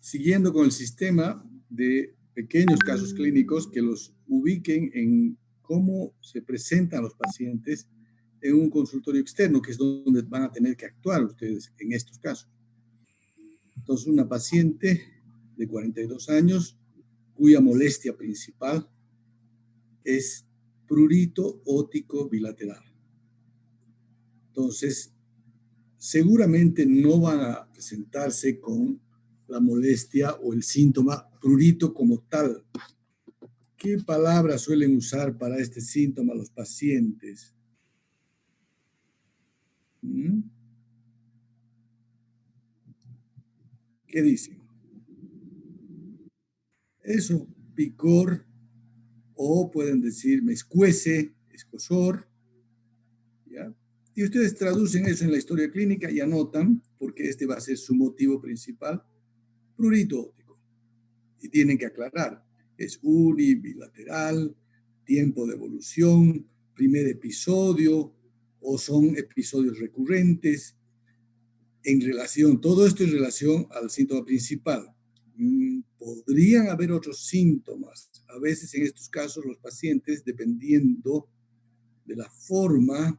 siguiendo con el sistema de pequeños casos clínicos que los ubiquen en cómo se presentan los pacientes en un consultorio externo, que es donde van a tener que actuar ustedes en estos casos. Entonces, una paciente de 42 años cuya molestia principal es prurito óptico bilateral. Entonces, seguramente no van a presentarse con la molestia o el síntoma prurito como tal. ¿Qué palabras suelen usar para este síntoma los pacientes? ¿Qué dicen? Eso, picor, o pueden decir me escuece, escozor, ¿ya? Y ustedes traducen eso en la historia clínica y anotan, porque este va a ser su motivo principal, prurito óptico. Y tienen que aclarar, es unibilateral, tiempo de evolución, primer episodio, o son episodios recurrentes, en relación, todo esto en relación al síntoma principal. Podrían haber otros síntomas. A veces en estos casos los pacientes, dependiendo de la forma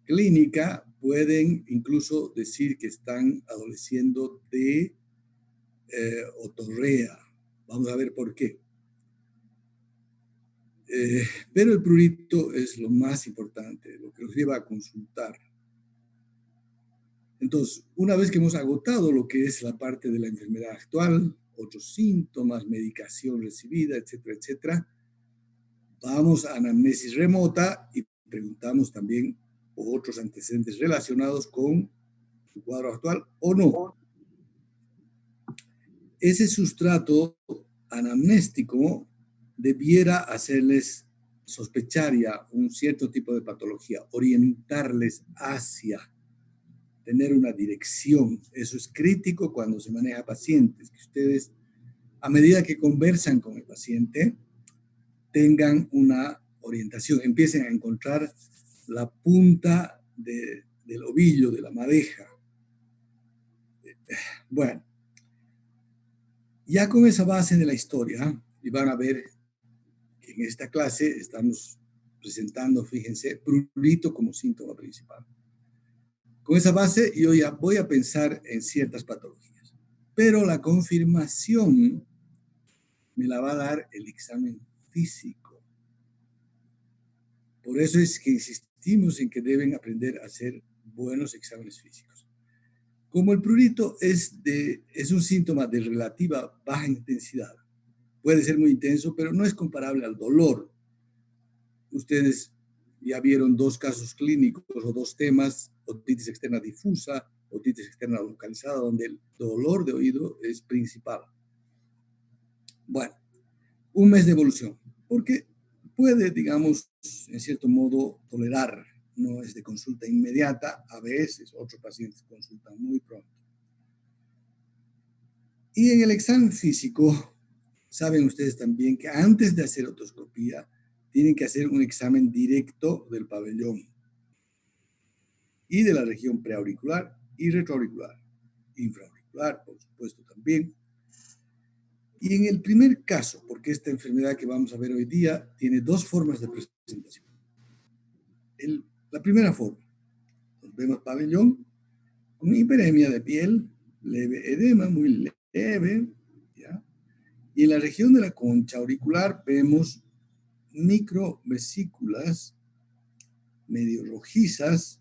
clínica, pueden incluso decir que están adoleciendo de otorrea. Vamos a ver por qué. Pero el prurito es lo más importante, lo que nos lleva a consultar. Entonces, una vez que hemos agotado lo que es la parte de la enfermedad actual, otros síntomas, medicación recibida, etcétera, etcétera, vamos a anamnesis remota y preguntamos también otros antecedentes relacionados con su cuadro actual o no. Ese sustrato anamnéstico debiera hacerles sospechar ya un cierto tipo de patología, orientarles hacia, tener una dirección. Eso es crítico cuando se maneja pacientes, que ustedes, a medida que conversan con el paciente, tengan una orientación, empiecen a encontrar la punta del ovillo, de la madeja. Bueno, ya con esa base de la historia, y van a ver que en esta clase estamos presentando, fíjense, prurito como síntoma principal. Con esa base yo ya voy a pensar en ciertas patologías, pero la confirmación me la va a dar el examen físico. Por eso es que insistimos en que deben aprender a hacer buenos exámenes físicos. Como el prurito es un síntoma de relativa baja intensidad, puede ser muy intenso, pero no es comparable al dolor. Ustedes ya vieron dos casos clínicos o dos temas, otitis externa difusa, otitis externa localizada, donde el dolor de oído es principal. Bueno, un mes de evolución, porque puede, digamos, en cierto modo, tolerar, no es de consulta inmediata, a veces otros pacientes consultan muy pronto. Y en el examen físico, saben ustedes también que antes de hacer otoscopía, tienen que hacer un examen directo del pabellón y de la región preauricular y retroauricular, infraauricular, por supuesto, también. Y en el primer caso, porque esta enfermedad que vamos a ver hoy día tiene dos formas de presentación. La primera forma, nos vemos pabellón con hiperemia de piel, leve edema, muy leve, ¿ya? Y en la región de la concha auricular vemos microvesículas medio rojizas,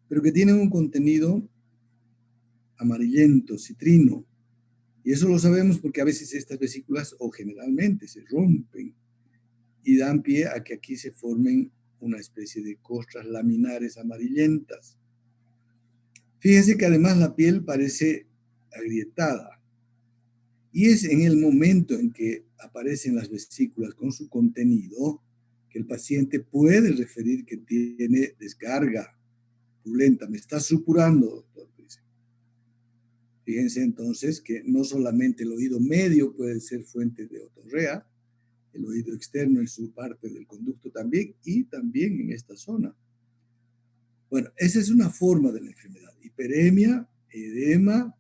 pero que tienen un contenido amarillento, citrino. Y eso lo sabemos porque a veces estas vesículas, o generalmente, se rompen y dan pie a que aquí se formen una especie de costras laminares amarillentas. Fíjense que además la piel parece agrietada. Y es en el momento en que aparecen las vesículas con su contenido que el paciente puede referir que tiene descarga purulenta. Me está supurando, doctor. Fíjense entonces que no solamente el oído medio puede ser fuente de otorrea, el oído externo en su parte del conducto también, y también en esta zona. Bueno, esa es una forma de la enfermedad. Hiperemia, edema,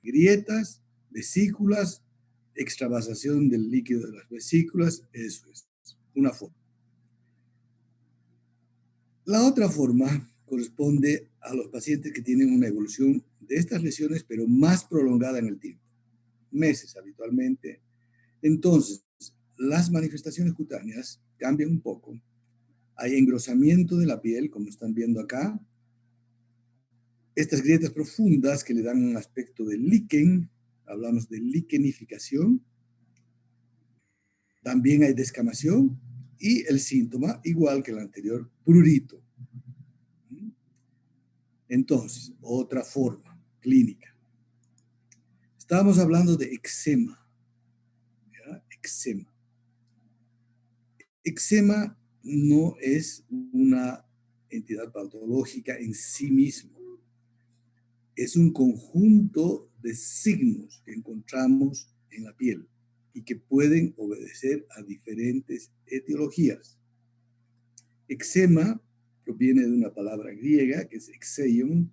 grietas, vesículas, extravasación del líquido de las vesículas, eso es una forma. La otra forma corresponde a los pacientes que tienen una evolución de estas lesiones, pero más prolongada en el tiempo, meses habitualmente. Entonces, las manifestaciones cutáneas cambian un poco. Hay engrosamiento de la piel, como están viendo acá. Estas grietas profundas que le dan un aspecto de líquen, hablamos de liquenificación. También hay descamación y el síntoma, igual que el anterior, prurito. Entonces, otra forma clínica. Estábamos hablando de eczema. ¿Ya? Eczema. Eczema no es una entidad patológica en sí mismo. Es un conjunto de signos que encontramos en la piel y que pueden obedecer a diferentes etiologías. Eczema proviene de una palabra griega que es exeion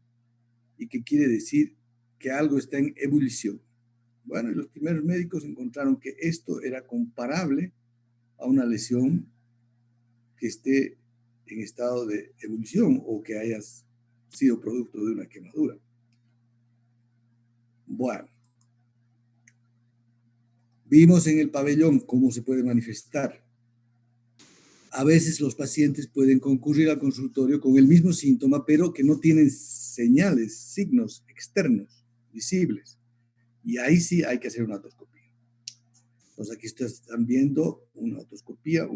y que quiere decir que algo está en ebullición. Bueno, y los primeros médicos encontraron que esto era comparable a una lesión que esté en estado de ebullición o que haya sido producto de una quemadura. Bueno, vimos en el pabellón cómo se puede manifestar. A veces los pacientes pueden concurrir al consultorio con el mismo síntoma, pero que no tienen señales, signos externos, visibles. Y ahí sí hay que hacer una otoscopía. Entonces aquí están viendo una otoscopía,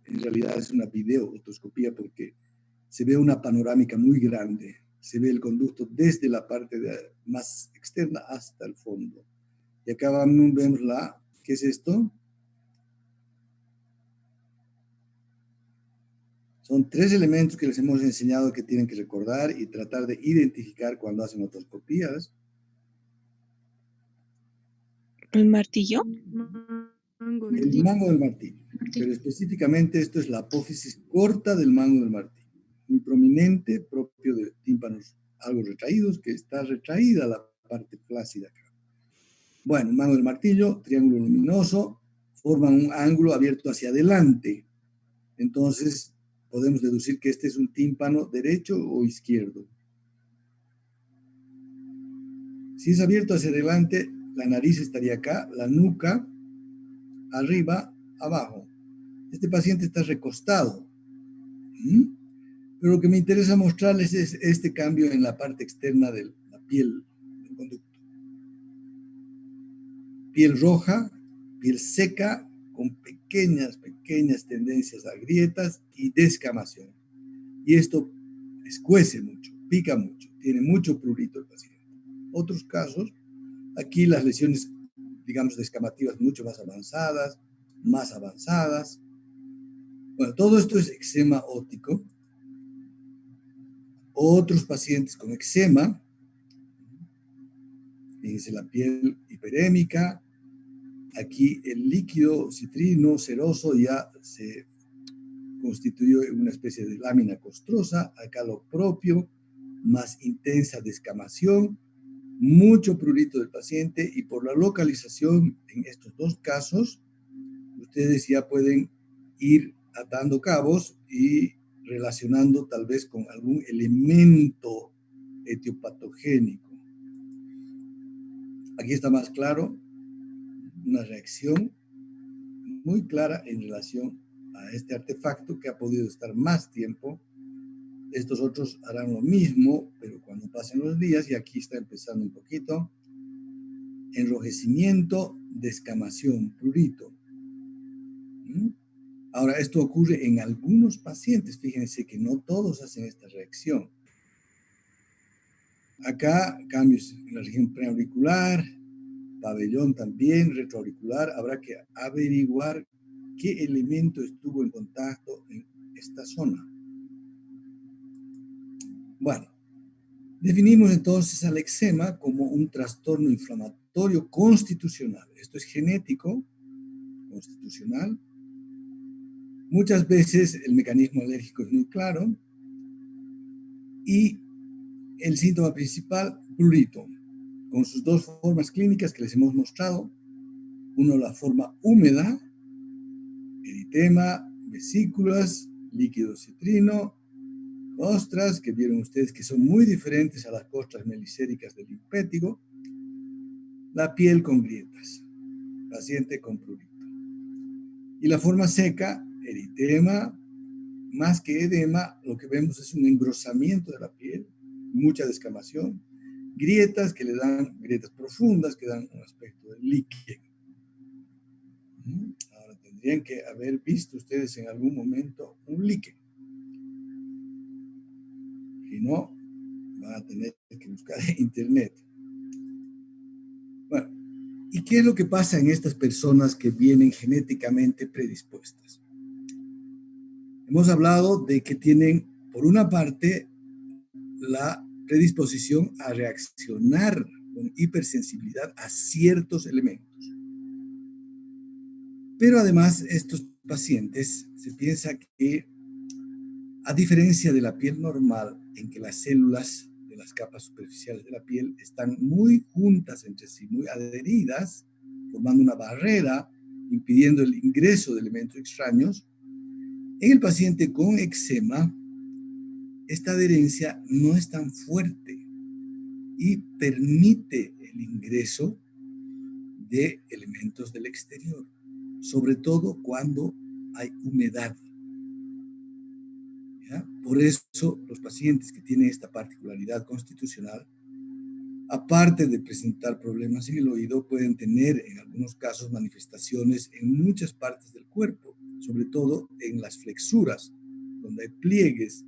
en realidad es una videootoscopía porque se ve una panorámica muy grande. Se ve el conducto desde la parte más externa hasta el fondo. Y acá vemos ¿qué es esto? Son 3 elementos que les hemos enseñado que tienen que recordar y tratar de identificar cuando hacen otoscopías. ¿El martillo? El mango del martillo. Pero específicamente esto es la apófisis corta del mango del martillo. Muy prominente, propio de tímpanos algo retraídos, que está retraída la parte flácida acá. Bueno, mango del martillo, triángulo luminoso, forman un ángulo abierto hacia adelante. Entonces, podemos deducir que este es un tímpano derecho o izquierdo. Si es abierto hacia adelante, la nariz estaría acá, la nuca, arriba, abajo. Este paciente está recostado. Pero lo que me interesa mostrarles es este cambio en la parte externa de la piel del conducto. Piel roja, piel seca, con pequeñas tendencias a grietas y descamación. Y esto escuece mucho, pica mucho, tiene mucho prurito el paciente. Otros casos, aquí las lesiones, digamos, descamativas mucho más avanzadas. Bueno, todo esto es eczema óptico. Otros pacientes con eczema, fíjense la piel hiperémica, aquí el líquido citrino seroso ya se constituyó en una especie de lámina costrosa, acá lo propio, más intensa descamación, mucho prurito del paciente y por la localización en estos dos casos, ustedes ya pueden ir atando cabos y relacionando tal vez con algún elemento etiopatogénico. Aquí está más claro una reacción muy clara en relación a este artefacto que ha podido estar más tiempo. Estos otros harán lo mismo, pero cuando pasen los días, y aquí está empezando un poquito, enrojecimiento, descamación, prurito. Ahora, esto ocurre en algunos pacientes, fíjense que no todos hacen esta reacción. Acá, cambios en la región preauricular, pabellón también, retroauricular, habrá que averiguar qué elemento estuvo en contacto en esta zona. Bueno, definimos entonces al eczema como un trastorno inflamatorio constitucional. Esto es genético, constitucional. Muchas veces el mecanismo alérgico es muy claro y el síntoma principal, prurito. con sus dos formas clínicas que les hemos mostrado. Uno, la forma húmeda, eritema, vesículas, líquido citrino, costras, que vieron ustedes que son muy diferentes a las costras melicéricas del linfético, la piel con grietas, paciente con prurito. Y la forma seca, eritema, más que edema, lo que vemos es un engrosamiento de la piel, mucha descamación, grietas que le dan, grietas profundas que dan un aspecto de líquido. Ahora tendrían que haber visto ustedes en algún momento un líquido. Si no, van a tener que buscar en internet. Bueno, ¿y qué es lo que pasa en estas personas que vienen genéticamente predispuestas? Hemos hablado de que tienen, por una parte, la predisposición a reaccionar con hipersensibilidad a ciertos elementos. Pero además, estos pacientes se piensa que, a diferencia de la piel normal, en que las células de las capas superficiales de la piel están muy juntas entre sí, muy adheridas, formando una barrera, impidiendo el ingreso de elementos extraños, en el paciente con eczema, esta adherencia no es tan fuerte y permite el ingreso de elementos del exterior, sobre todo cuando hay humedad. ¿Ya? Por eso los pacientes que tienen esta particularidad constitucional, aparte de presentar problemas en el oído, pueden tener en algunos casos manifestaciones en muchas partes del cuerpo, sobre todo en las flexuras, donde hay pliegues.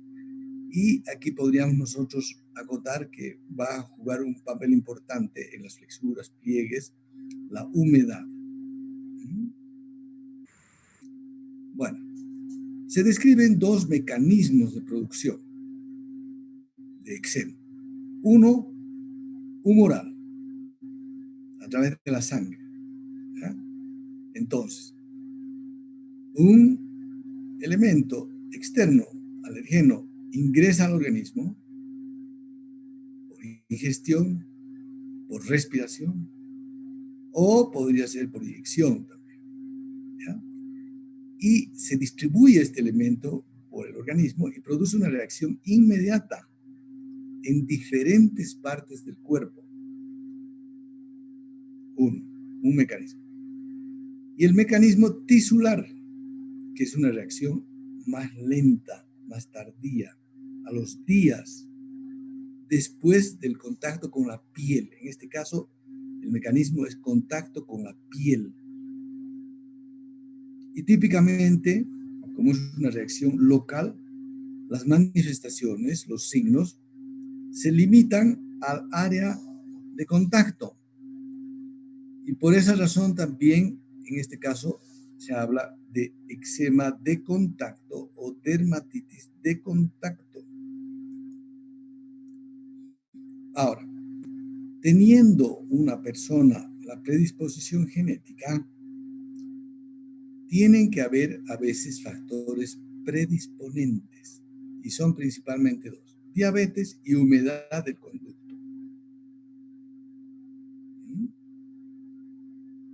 Y aquí podríamos nosotros acotar que va a jugar un papel importante en las flexuras, pliegues, la humedad. Bueno, se describen dos mecanismos de producción de eczema. Uno, humoral, a través de la sangre. ¿Ya? Entonces, un elemento externo, alergeno, ingresa al organismo por ingestión, por respiración, o podría ser por inyección también. ¿Ya? Y se distribuye este elemento por el organismo y produce una reacción inmediata en diferentes partes del cuerpo. Un mecanismo. Y el mecanismo tisular, que es una reacción más lenta, más tardía, a los días después del contacto con la piel. En este caso, el mecanismo es contacto con la piel. Y típicamente, como es una reacción local, las manifestaciones, los signos, se limitan al área de contacto. Y por esa razón también, en este caso, se habla de eczema de contacto o dermatitis de contacto. Ahora, teniendo una persona la predisposición genética, tienen que haber a veces factores predisponentes, y son principalmente dos: diabetes y humedad del conducto.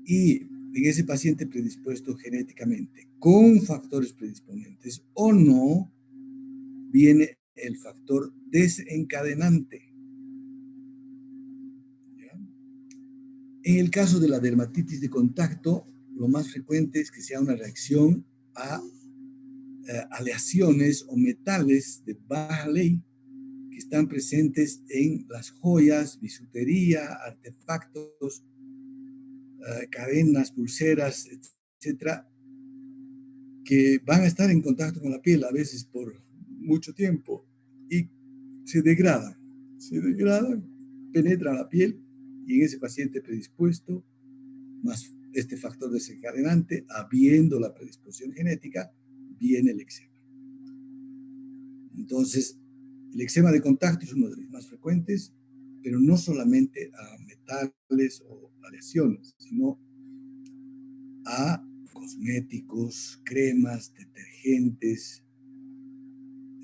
Y en ese paciente predispuesto genéticamente con factores predisponentes o no, viene el factor desencadenante. ¿Ya? En el caso de la dermatitis de contacto, lo más frecuente es que sea una reacción a aleaciones o metales de baja ley que están presentes en las joyas, bisutería, artefactos, cadenas, pulseras, etcétera, que van a estar en contacto con la piel a veces por mucho tiempo y se degradan, penetran la piel, y en ese paciente predispuesto, más este factor desencadenante, habiendo la predisposición genética, viene el eczema. Entonces, el eczema de contacto es uno de los más frecuentes, pero no solamente a metales o aleaciones, sino a cosméticos, cremas, detergentes,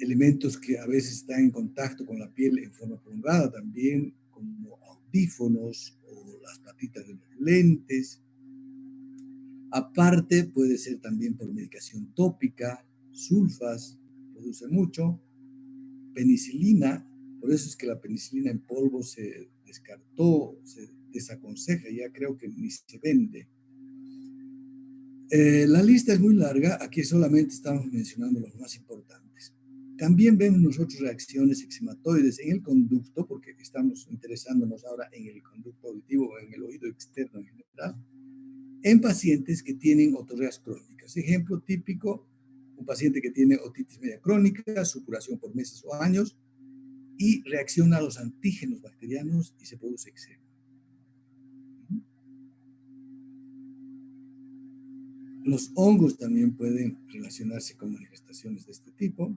elementos que a veces están en contacto con la piel en forma prolongada también, como audífonos o las patitas de los lentes. Aparte, puede ser también por medicación tópica, sulfas, produce mucho, penicilina, por eso es que la penicilina en polvo se descartó, se desaconseja, ya creo que ni se vende. La lista es muy larga, aquí solamente estamos mencionando los más importantes. También vemos nosotros reacciones eczematoides en el conducto, porque estamos interesándonos ahora en el conducto auditivo o en el oído externo en general, en pacientes que tienen otorreas crónicas. Ejemplo típico, un paciente que tiene otitis media crónica, supuración por meses o años, y reacciona a los antígenos bacterianos y se produce eczema. Los hongos también pueden relacionarse con manifestaciones de este tipo.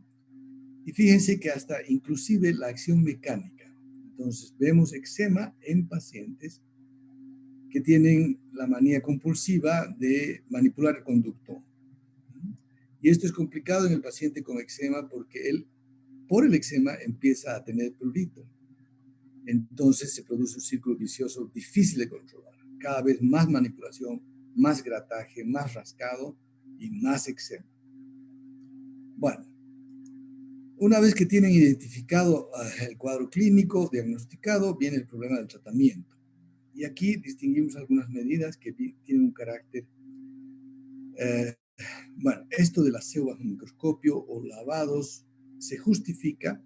Y fíjense que hasta inclusive la acción mecánica. Entonces vemos eczema en pacientes que tienen la manía compulsiva de manipular el conducto. Y esto es complicado en el paciente con eczema porque él, por el eczema, empieza a tener prurito. Entonces se produce un círculo vicioso difícil de controlar. Cada vez más manipulación, más grataje, más rascado y más eczema. Bueno, una vez que tienen identificado el cuadro clínico, diagnosticado, viene el problema del tratamiento. Y aquí distinguimos algunas medidas que tienen un carácter, bueno, esto del aseo bajo microscopio o lavados se justifica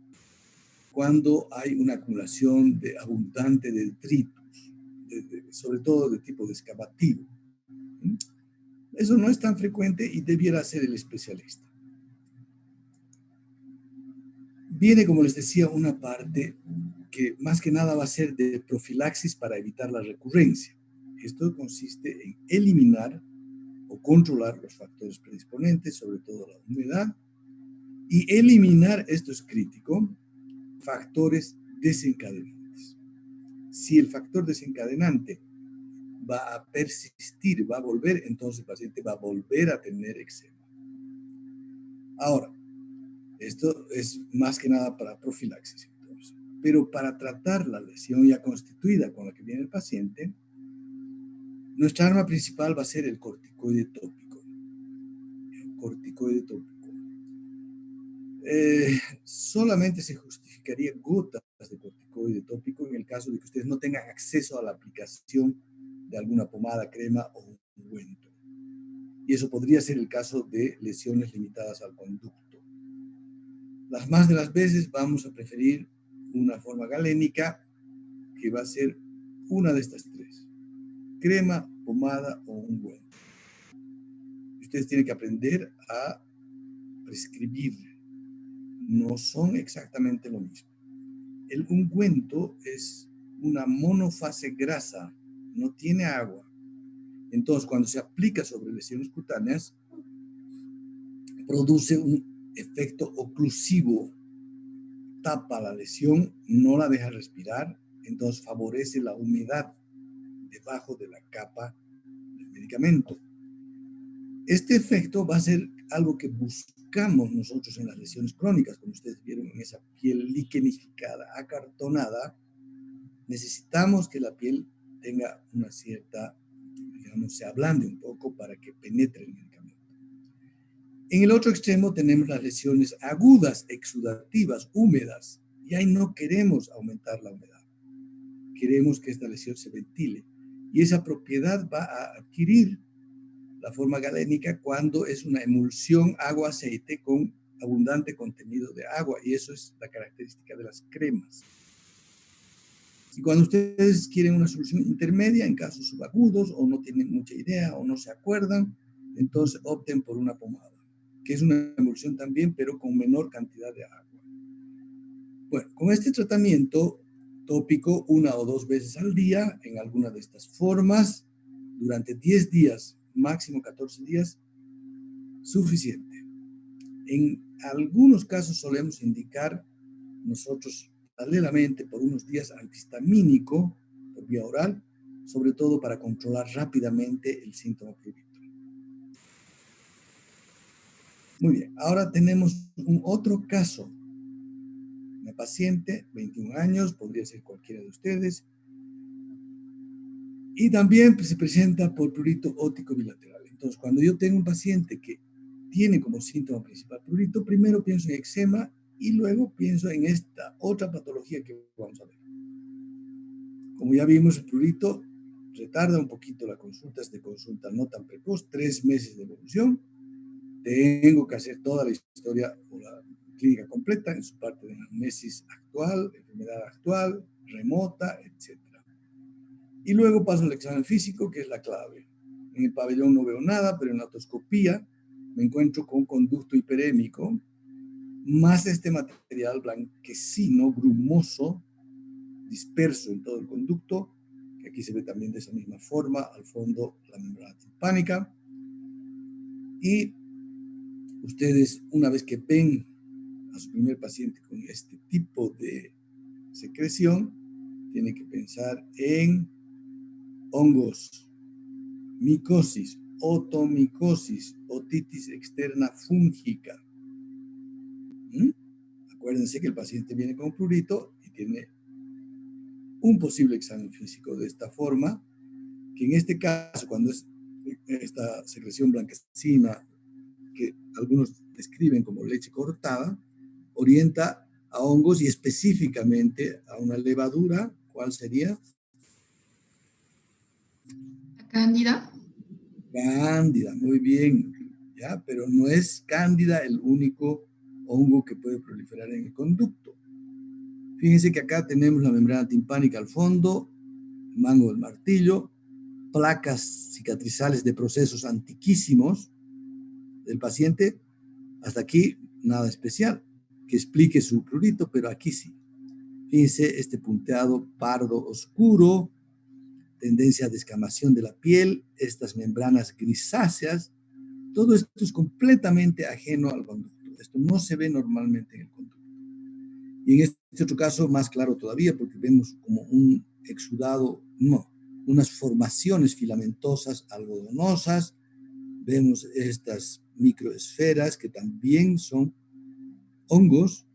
cuando hay una acumulación abundante de detritus, sobre todo de tipo excavativo. Eso no es tan frecuente y debiera ser el especialista. Viene, como les decía, una parte que más que nada va a ser de profilaxis para evitar la recurrencia. Esto consiste en eliminar o controlar los factores predisponentes, sobre todo la humedad, y eliminar, esto es crítico, factores desencadenantes. Si el factor desencadenante va a persistir, va a volver, entonces el paciente va a volver a tener eczema. Ahora, esto es más que nada para profilaxis, entonces. Pero para tratar la lesión ya constituida con la que viene el paciente, nuestra arma principal va a ser el corticoide tópico. El corticoide tópico. Solamente se justificaría gotas de corticoide tópico en el caso de que ustedes no tengan acceso a la aplicación de alguna pomada, crema o ungüento. Y eso podría ser el caso de lesiones limitadas al conducto. Las más de las veces vamos a preferir una forma galénica que va a ser una de estas tres: crema, pomada o ungüento. Ustedes tienen que aprender a prescribir. No son exactamente lo mismo. El ungüento es una monofase grasa, no tiene agua. Entonces, cuando se aplica sobre lesiones cutáneas, produce un efecto oclusivo, tapa la lesión, no la deja respirar, entonces favorece la humedad debajo de la capa del medicamento. Este efecto va a ser algo que buscamos nosotros en las lesiones crónicas, como ustedes vieron en esa piel liquenificada, acartonada. Necesitamos que la piel tenga una cierta, digamos, se ablande un poco para que penetre el medicamento. En el otro extremo tenemos las lesiones agudas, exudativas, húmedas, y ahí no queremos aumentar la humedad. Queremos que esta lesión se ventile. Y esa propiedad va a adquirir la forma galénica cuando es una emulsión agua-aceite con abundante contenido de agua, y eso es la característica de las cremas. Y cuando ustedes quieren una solución intermedia en casos subagudos o no tienen mucha idea o no se acuerdan, entonces opten por una pomada, que es una emulsión también, pero con menor cantidad de agua. Bueno, con este tratamiento tópico 1 o 2 veces al día, en alguna de estas formas, durante 10 días, máximo 14 días, suficiente. En algunos casos solemos indicar nosotros paralelamente por unos días antihistamínico por vía oral, sobre todo para controlar rápidamente el síntoma prurito. Muy bien, ahora tenemos un otro caso. Una paciente, 21 años, podría ser cualquiera de ustedes. Y también pues, se presenta por prurito óptico bilateral. Entonces, cuando yo tengo un paciente que tiene como síntoma principal prurito, primero pienso en eczema y luego pienso en esta otra patología que vamos a ver. Como ya vimos, el prurito retarda un poquito la consulta, es de consulta no tan precoz, 3 meses de evolución. Tengo que hacer toda la historia o la clínica completa en su parte de anamnesis actual, enfermedad actual, remota, etc. Y luego paso al examen físico, que es la clave. En el pabellón no veo nada, pero en la otoscopía me encuentro con conducto hiperémico, más este material blanquecino, grumoso, disperso en todo el conducto, que aquí se ve también de esa misma forma, al fondo la membrana timpánica. Y ustedes, una vez que ven a su primer paciente con este tipo de secreción, tienen que pensar en hongos, micosis, otomicosis, otitis externa fúngica. Acuérdense que el paciente viene con prurito y tiene un posible examen físico de esta forma, que en este caso, cuando es esta secreción blanquecina, que algunos describen como leche cortada, orienta a hongos y específicamente a una levadura. ¿Cuál sería? Cándida. Cándida, muy bien, ¿ya? Pero no es cándida el único hongo que puede proliferar en el conducto. Fíjense que acá tenemos la membrana timpánica al fondo, mango del martillo, placas cicatrizales de procesos antiquísimos del paciente. Hasta aquí nada especial que explique su prurito, pero aquí sí. Fíjense este punteado pardo oscuro, tendencia a descamación de la piel, estas membranas grisáceas. Todo esto es completamente ajeno al conducto. Esto no se ve normalmente en el conducto. Y en este otro caso, más claro todavía, porque vemos como un exudado, no, unas formaciones filamentosas algodonosas. Vemos estas microesferas que también son hongos.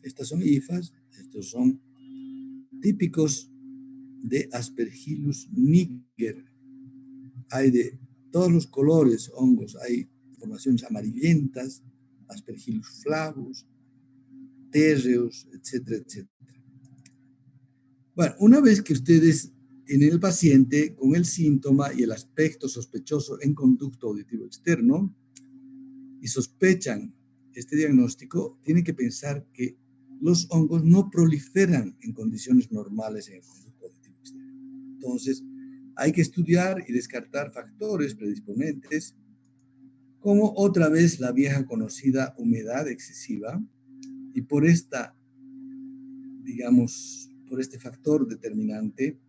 Estas son hifas, estos son típicos de Aspergillus niger. Hay de todos los colores hongos, hay formaciones amarillentas, Aspergillus flavus, térreos, etcétera, etcétera. Bueno, una vez que ustedes tienen el paciente con el síntoma y el aspecto sospechoso en conducto auditivo externo y sospechan este diagnóstico, tienen que pensar que los hongos no proliferan en condiciones normales en el conducto auditivo externo. Entonces, hay que estudiar y descartar factores predisponentes, como otra vez la vieja conocida humedad excesiva, y por esta, digamos, por este factor determinante,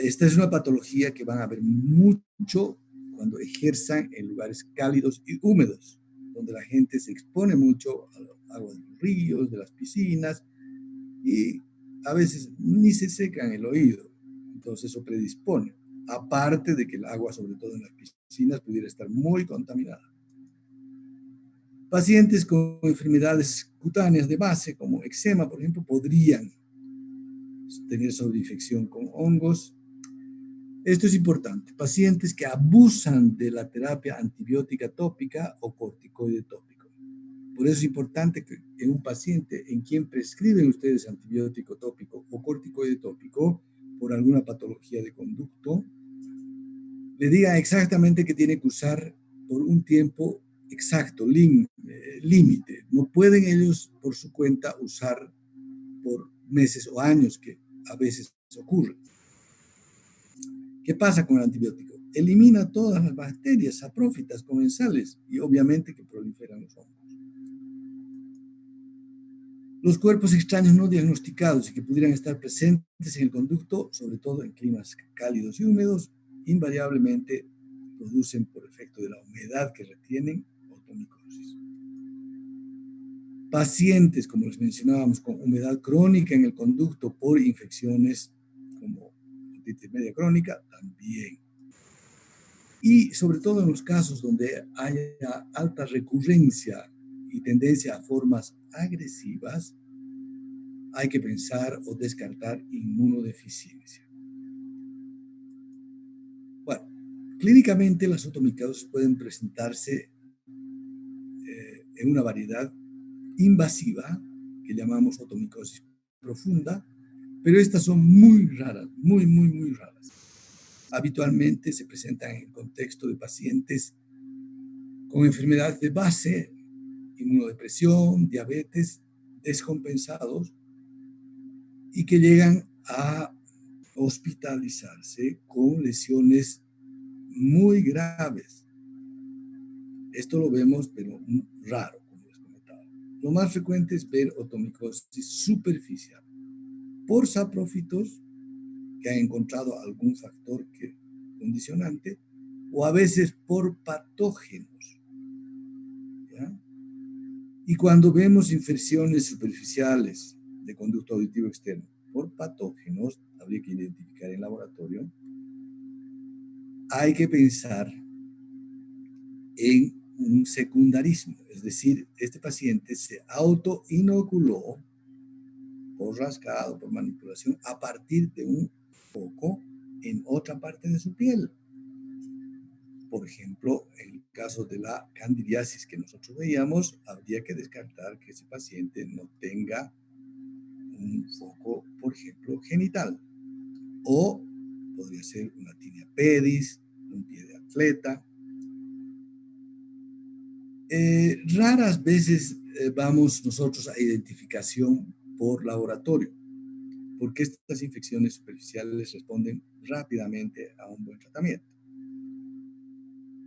esta es una patología que van a ver mucho cuando ejerzan en lugares cálidos y húmedos, donde la gente se expone mucho al agua de los ríos, de las piscinas, y a veces ni se secan el oído. Entonces eso predispone, aparte de que el agua, sobre todo en las piscinas, pudiera estar muy contaminada. Pacientes con enfermedades cutáneas de base, como eczema, por ejemplo, podrían tener sobreinfección con hongos. Esto es importante. Pacientes que abusan de la terapia antibiótica tópica o corticoide tópico. Por eso es importante que en un paciente en quien prescriben ustedes antibiótico tópico o corticoide tópico por alguna patología de conducto, le digan exactamente que tiene que usar por un tiempo exacto, límite. No pueden ellos por su cuenta usar por meses o años, que a veces ocurre. ¿Qué pasa con el antibiótico? Elimina todas las bacterias saprófitas comensales y obviamente que proliferan los hongos. Los cuerpos extraños no diagnosticados y que pudieran estar presentes en el conducto, sobre todo en climas cálidos y húmedos, invariablemente producen por efecto de la humedad que retienen otomicosis. Pacientes, como les mencionábamos, con humedad crónica en el conducto por infecciones como otitis media crónica, también. Y sobre todo en los casos donde haya alta recurrencia y tendencia a formas agresivas, hay que pensar o descartar inmunodeficiencia. Bueno, clínicamente las otomicosis pueden presentarse en una variedad invasiva que llamamos otomicosis profunda, pero estas son muy raras, muy raras. Habitualmente se presentan en el contexto de pacientes con enfermedades de base, inmunodepresión, diabetes, descompensados y que llegan a hospitalizarse con lesiones muy graves. Esto lo vemos, pero raro, como les comentaba. Lo más frecuente es ver otomicosis superficial por saprófitos que han encontrado algún factor condicionante o a veces por patógenos. ¿Ya? Y cuando vemos infecciones superficiales de conducto auditivo externo por patógenos, habría que identificar en laboratorio, hay que pensar en un secundarismo, es decir, este paciente se autoinoculó por rascado, por manipulación, a partir de un foco en otra parte de su piel. Por ejemplo, en el caso de la candidiasis que nosotros veíamos, habría que descartar que ese paciente no tenga un foco, por ejemplo, genital. O podría ser una tinea pedis, un pie de atleta. Raras veces vamos nosotros a identificación por laboratorio, porque estas infecciones superficiales responden rápidamente a un buen tratamiento.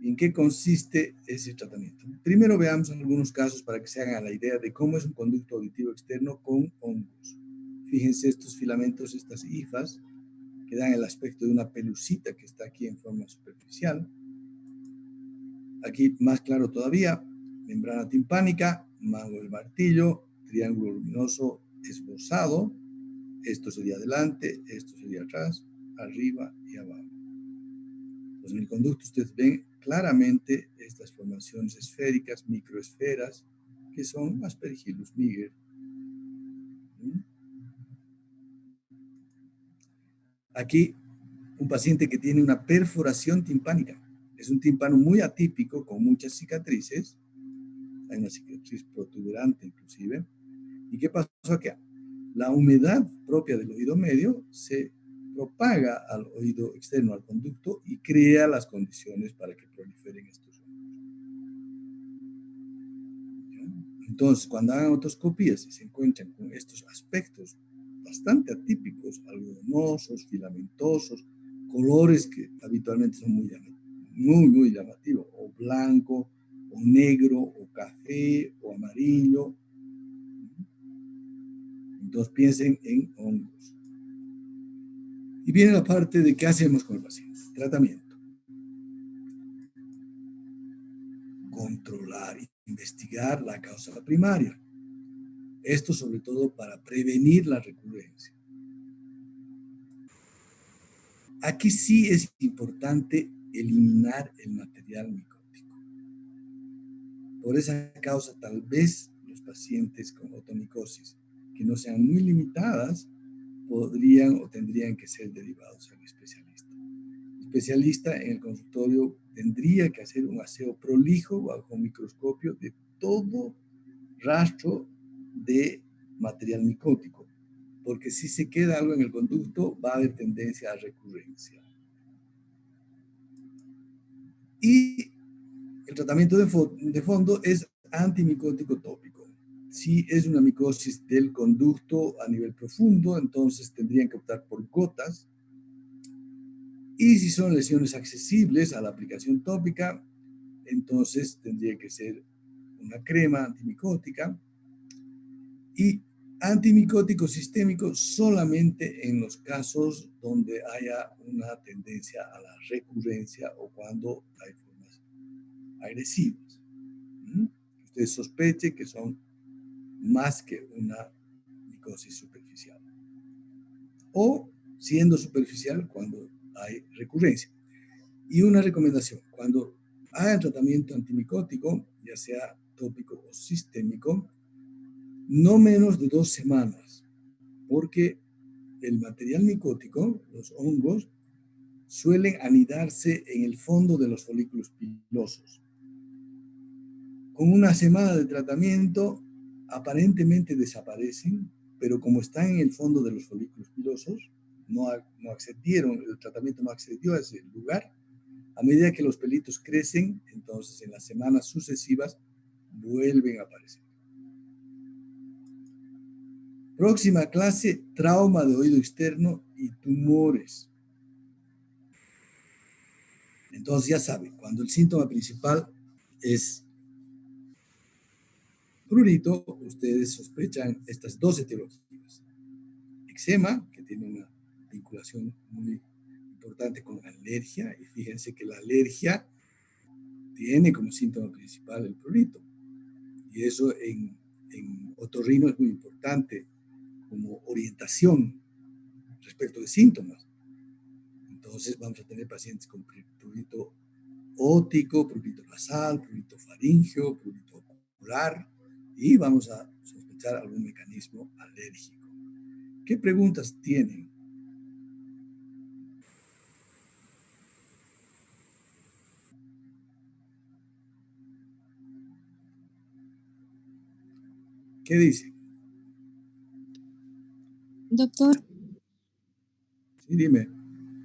¿En qué consiste ese tratamiento? Primero veamos algunos casos para que se hagan la idea de cómo es un conducto auditivo externo con hongos. Fíjense estos filamentos, estas hifas, que dan el aspecto de una pelucita que está aquí en forma superficial. Aquí más claro todavía, membrana timpánica, mango del martillo, triángulo luminoso esbozado. Esto sería adelante, esto sería atrás, arriba y abajo. Pues en el conducto ustedes ven claramente estas formaciones esféricas, microesferas, que son Aspergillus niger. Aquí un paciente que tiene una perforación timpánica. Es un tímpano muy atípico, con muchas cicatrices. Hay una cicatriz protuberante inclusive. ¿Y qué pasó acá? La humedad propia del oído medio se propaga al oído externo, al conducto, y crea las condiciones para que proliferen estos hongos. Entonces, cuando hagan otoscopías y se encuentran con estos aspectos bastante atípicos, algodonosos, filamentosos, colores que habitualmente son muy llamativos, o blanco, o negro, o café, o amarillo. Entonces piensen en hongos. Y viene la parte de qué hacemos con el paciente. Tratamiento. Controlar e investigar la causa primaria. Esto sobre todo para prevenir la recurrencia. Aquí sí es importante eliminar el material micótico. Por esa causa, tal vez los pacientes con otomicosis que no sean muy limitadas podrían o tendrían que ser derivados al especialista. El especialista en el consultorio tendría que hacer un aseo prolijo bajo microscopio de todo rastro de material micótico, porque si se queda algo en el conducto va a haber tendencia a recurrencia. Y el tratamiento de fondo es antimicótico tópico. Si es una micosis del conducto a nivel profundo, entonces tendrían que optar por gotas. Y si son lesiones accesibles a la aplicación tópica, entonces tendría que ser una crema antimicótica. Y antimicótico sistémico solamente en los casos donde haya una tendencia a la recurrencia o cuando hay formas agresivas. Usted sospeche que son más que una micosis superficial. O siendo superficial cuando hay recurrencia. Y una recomendación, cuando hagan tratamiento antimicótico, ya sea tópico o sistémico, no menos de 2 semanas, porque el material micótico, los hongos, suelen anidarse en el fondo de los folículos pilosos. Con una semana de tratamiento, aparentemente desaparecen, pero como están en el fondo de los folículos pilosos, no accedieron, el tratamiento no accedió a ese lugar. A medida que los pelitos crecen, entonces en las semanas sucesivas vuelven a aparecer. Próxima clase, trauma de oído externo y tumores. Entonces ya saben, cuando el síntoma principal es prurito, ustedes sospechan estas dos etiologías. Eczema, que tiene una vinculación muy importante con la alergia, y fíjense que la alergia tiene como síntoma principal el prurito. Y eso en otorrino es muy importante como orientación respecto de síntomas. Entonces vamos a tener pacientes con prurito óptico, prurito nasal, prurito faríngeo, prurito ocular, y vamos a sospechar algún mecanismo alérgico. ¿Qué preguntas tienen? ¿Qué dicen? Doctor, Sí, dime.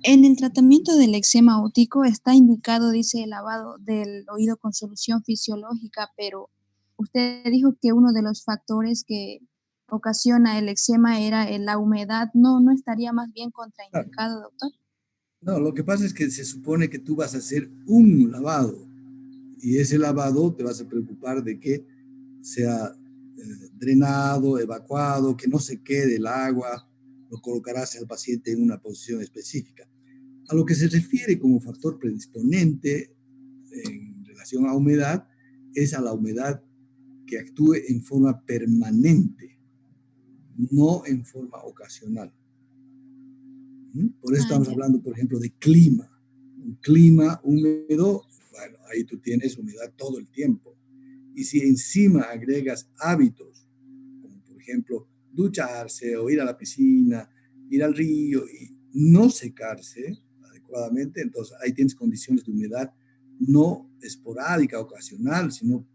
en el tratamiento del eczema óptico está indicado, dice, el lavado del oído con solución fisiológica, pero usted dijo que uno de los factores que ocasiona el eczema era la humedad. ¿No estaría más bien contraindicado, doctor? No, lo que pasa es que se supone que tú vas a hacer un lavado y ese lavado te vas a preocupar de que sea drenado, evacuado, que no se quede el agua, lo colocarás al paciente en una posición específica. A lo que se refiere como factor predisponente en relación a humedad es a la humedad que actúe en forma permanente, no en forma ocasional. Por eso estamos hablando, por ejemplo, de clima. Un clima húmedo, bueno, ahí tú tienes humedad todo el tiempo. Y si encima agregas hábitos, como por ejemplo ducharse o ir a la piscina, ir al río y no secarse adecuadamente, entonces ahí tienes condiciones de humedad no esporádica, ocasional, sino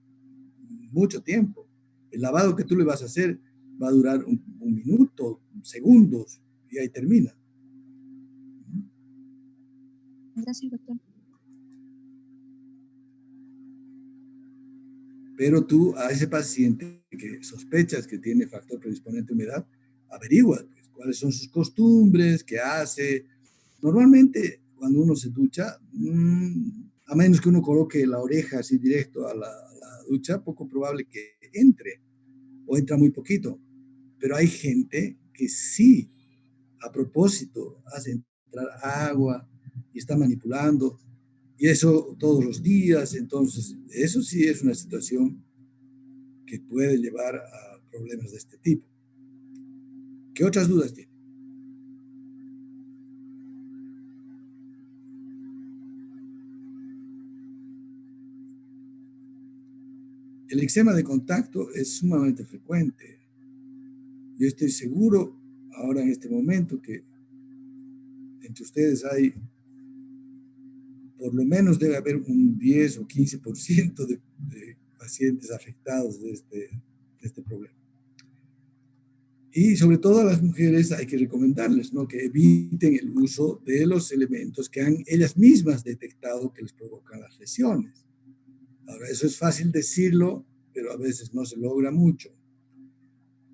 mucho tiempo. El lavado que tú le vas a hacer va a durar un minuto, segundos, y ahí termina. Gracias, doctor. Pero tú a ese paciente que sospechas que tiene factor predisponente a humedad, averigua pues, cuáles son sus costumbres, qué hace. Normalmente cuando uno se ducha, a menos que uno coloque la oreja así directo a la ducha, poco probable que entre o entra muy poquito. Pero hay gente que sí, a propósito, hace entrar agua y está manipulando. Y eso todos los días, entonces, eso sí es una situación que puede llevar a problemas de este tipo. ¿Qué otras dudas tiene? El eczema de contacto es sumamente frecuente. Yo estoy seguro ahora en este momento que entre ustedes hay, por lo menos debe haber un 10 o 15% de pacientes afectados de este problema. Y sobre todo a las mujeres hay que recomendarles, ¿no?, que eviten el uso de los elementos que han ellas mismas detectado que les provocan las lesiones. Ahora, eso es fácil decirlo, pero a veces no se logra mucho.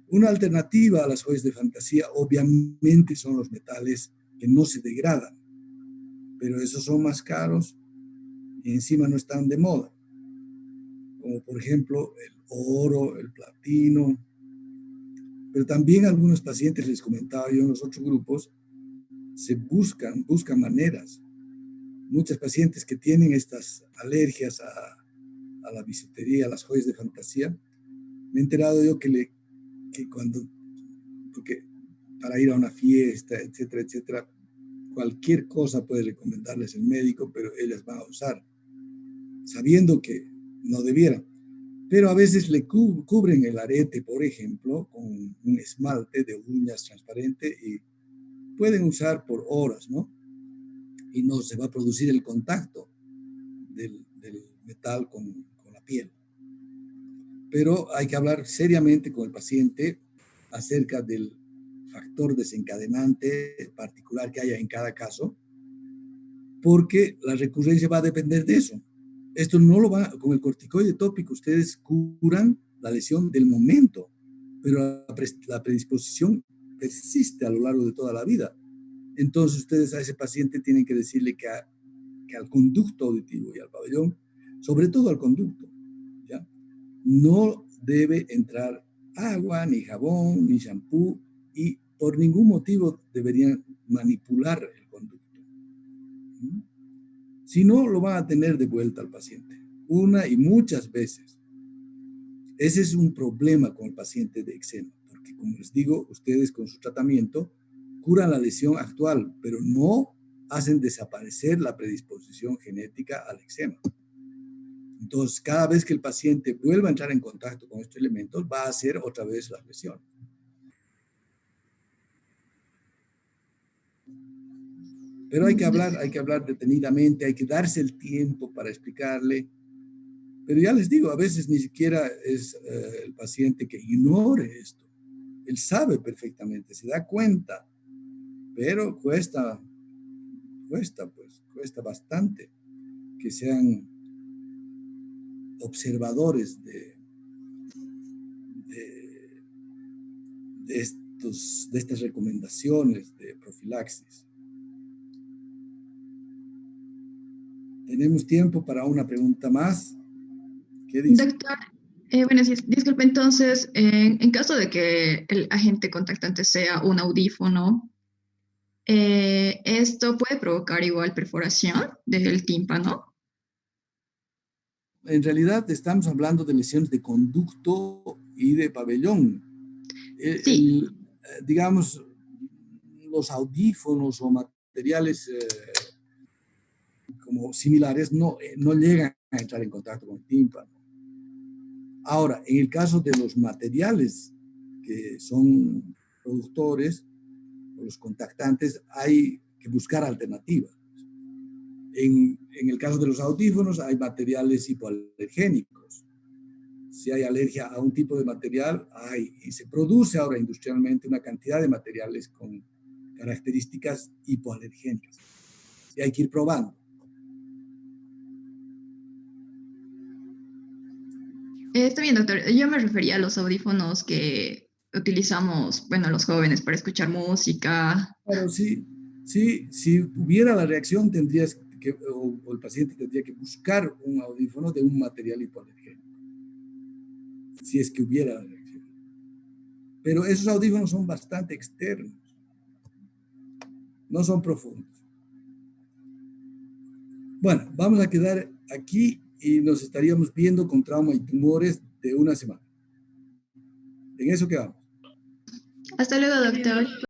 Una alternativa a las joyas de fantasía, obviamente, son los metales que no se degradan, pero esos son más caros y encima no están de moda, como por ejemplo el oro, el platino. Pero también algunos pacientes, les comentaba yo en los otros grupos, buscan maneras. Muchos pacientes que tienen estas alergias a la bisutería, a las joyas de fantasía, me he enterado yo que porque para ir a una fiesta, etcétera, etcétera, cualquier cosa puede recomendarles el médico, pero ellas van a usar, sabiendo que no debieran. pero a veces le cubren el arete, por ejemplo, con un esmalte de uñas transparente y pueden usar por horas, ¿no? Y no se va a producir el contacto del metal con la piel. Pero hay que hablar seriamente con el paciente acerca del factor desencadenante particular que haya en cada caso, porque la recurrencia va a depender de eso. Esto no lo va, con el corticoide tópico ustedes curan la lesión del momento, pero la predisposición persiste a lo largo de toda la vida. Entonces ustedes a ese paciente tienen que decirle que al conducto auditivo y al pabellón, sobre todo al conducto, ¿ya? No debe entrar agua, ni jabón, ni shampoo, y por ningún motivo deberían manipular el conducto. Si no, lo van a tener de vuelta al paciente, una y muchas veces. Ese es un problema con el paciente de eczema, porque como les digo, ustedes con su tratamiento curan la lesión actual, pero no hacen desaparecer la predisposición genética al eczema. Entonces, cada vez que el paciente vuelva a entrar en contacto con estos elementos, va a hacer otra vez la lesión. Pero hay que hablar detenidamente, hay que darse el tiempo para explicarle. Pero ya les digo, a veces ni siquiera es el paciente que ignore esto. Él sabe perfectamente, se da cuenta, pero cuesta bastante que sean observadores de estas recomendaciones de profilaxis. Tenemos tiempo para una pregunta más. ¿Qué dice? Doctor, bueno, disculpe, entonces, en caso de que el agente contactante sea un audífono, ¿esto puede provocar igual perforación del tímpano? En realidad estamos hablando de lesiones de conducto y de pabellón. Sí. Digamos, los audífonos o materiales como similares no llegan a entrar en contacto con el tímpano. Ahora, en el caso de los materiales que son productores o los contactantes, hay que buscar alternativas. En el caso de los audífonos hay materiales hipoalergénicos. Si hay alergia a un tipo de material, y se produce ahora industrialmente una cantidad de materiales con características hipoalergénicas. Y hay que ir probando. Está bien, doctor. Yo me refería a los audífonos que utilizamos, bueno, los jóvenes para escuchar música. Claro, sí, si hubiera la reacción, tendrías que, o el paciente tendría que buscar un audífono de un material hipoalergénico, si es que hubiera la reacción. Pero esos audífonos son bastante externos, no son profundos. Bueno, vamos a quedar aquí y nos estaríamos viendo con trauma y tumores de una semana. En eso quedamos. Hasta luego, doctor.